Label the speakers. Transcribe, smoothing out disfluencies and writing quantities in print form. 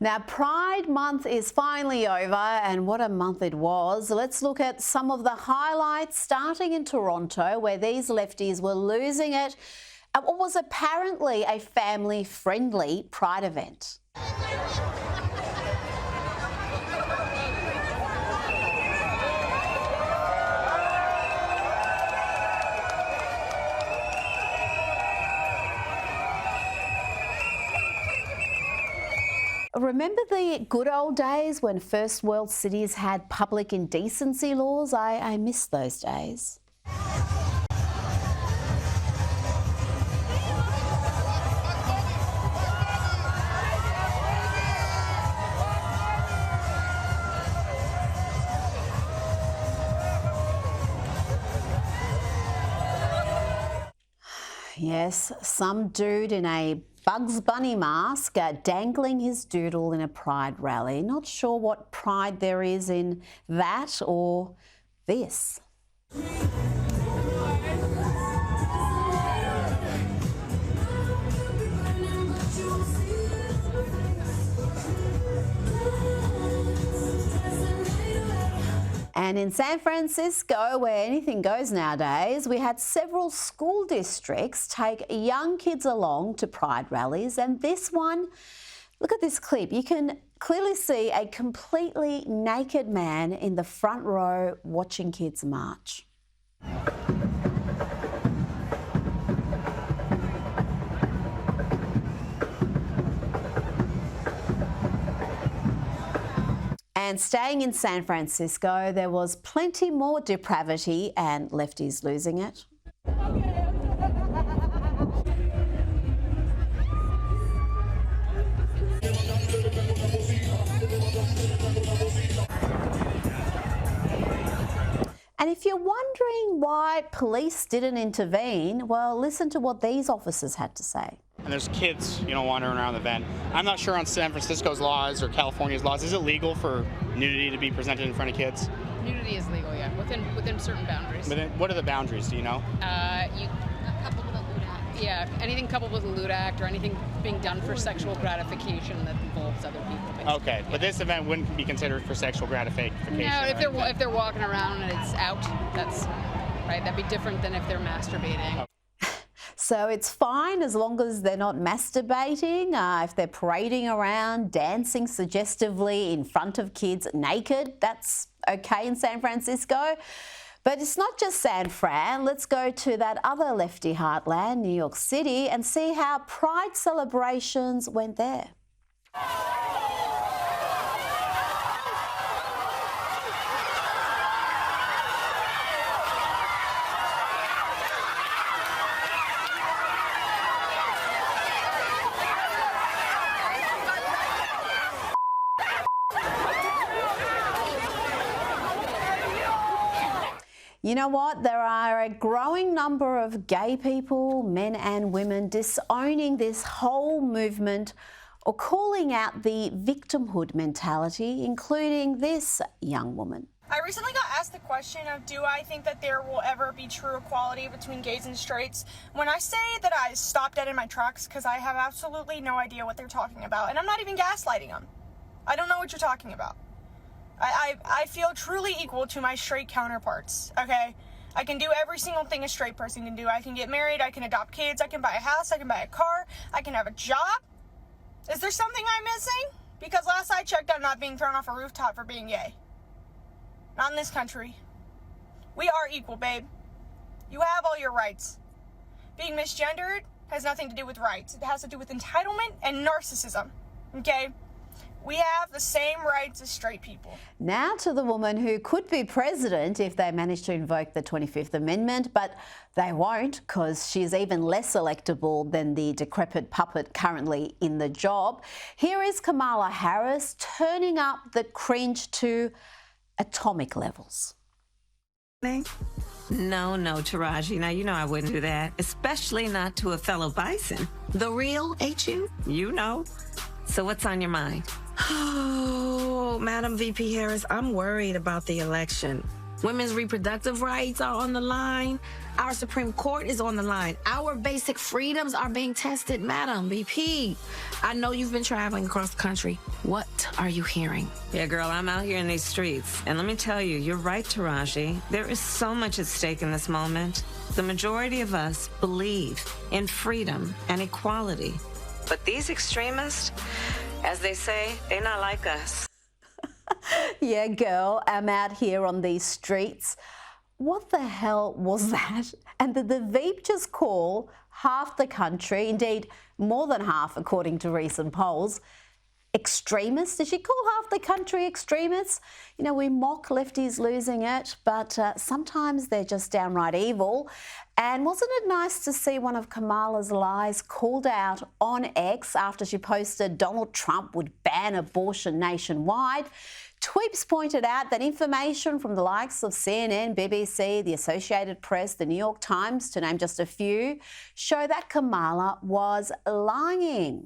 Speaker 1: Now, Pride Month is finally over, and what a month it was. Let's look at some of the highlights, starting in Toronto, where these lefties were losing it at what was apparently a family-friendly Pride event. Remember the good old days when first world cities had public indecency laws? I miss those days. Yes, some dude in a Bugs Bunny mask dangling his doodle in a Pride rally. Not sure what pride there is in that or this. And in San Francisco, where anything goes nowadays, we had several school districts take young kids along to Pride rallies. And this one, look at this clip. You can clearly see a completely naked man in the front row watching kids march. And staying in San Francisco, there was plenty more depravity and lefties losing it. And if you're wondering why police didn't intervene, well, listen to what these officers had to say.
Speaker 2: And there's kids, wandering around the event. I'm not sure on San Francisco's laws or California's laws. Is it legal for nudity to be presented in front of kids?
Speaker 3: Nudity is legal, yeah, within certain boundaries.
Speaker 2: But what are the boundaries? Do you know?
Speaker 3: Coupled with a lewd act. Yeah, anything coupled with a lewd act or anything being done for sexual gratification that involves other people. Basically.
Speaker 2: Okay, yeah. But this event wouldn't be considered for sexual gratification.
Speaker 3: No, if they're walking around and it's out, that's right. That'd be different than if they're masturbating.
Speaker 2: Okay.
Speaker 1: So it's fine as long as they're not masturbating, if they're parading around, dancing suggestively in front of kids naked, that's okay in San Francisco. But it's not just San Fran. Let's go to that other lefty heartland, New York City, and see how Pride celebrations went there. You know what? There are a growing number of gay people, men and women, disowning this whole movement or calling out the victimhood mentality, including this young woman.
Speaker 4: I recently got asked the question of, do I think that there will ever be true equality between gays and straights? When I say that, I stop dead in my tracks because I have absolutely no idea what they're talking about. And I'm not even gaslighting them. I don't know what you're talking about. I feel truly equal to my straight counterparts, okay? I can do every single thing a straight person can do. I can get married, I can adopt kids, I can buy a house, I can buy a car, I can have a job. Is there something I'm missing? Because last I checked, I'm not being thrown off a rooftop for being gay. Not in this country. We are equal, babe. You have all your rights. Being misgendered has nothing to do with rights. It has to do with entitlement and narcissism, okay? We have the same rights as straight people. Now to the woman who could be president if they manage to invoke the 25th Amendment, but they won't because she's even less electable than the decrepit puppet currently in the job. Here is Kamala Harris turning up the cringe to atomic levels.
Speaker 5: No, Taraji. Now, you know I wouldn't do that, especially not to a fellow bison. The real, ain't you? You know. So what's on your mind?
Speaker 6: Oh, Madam VP Harris, I'm worried about the election. Women's reproductive rights are on the line. Our Supreme Court is on the line. Our basic freedoms are being tested. Madam VP, I know you've been traveling across the country. What are you hearing?
Speaker 5: Yeah, girl, I'm out here in these streets. And let me tell you, you're right, Taraji. There is so much at stake in this moment. The majority of us believe in freedom and equality. But these extremists, as they say, they're not like us.
Speaker 1: Yeah, girl, I'm out here on these streets. What the hell was that? And did the Veep just call half the country, indeed more than half according to recent polls, extremists? Did she call half the country extremists? You know, we mock lefties losing it, but sometimes they're just downright evil. And wasn't it nice to see one of Kamala's lies called out on X after she posted Donald Trump would ban abortion nationwide? Tweeps pointed out that information from the likes of CNN, BBC, the Associated Press, the New York Times, to name just a few, show that Kamala was lying.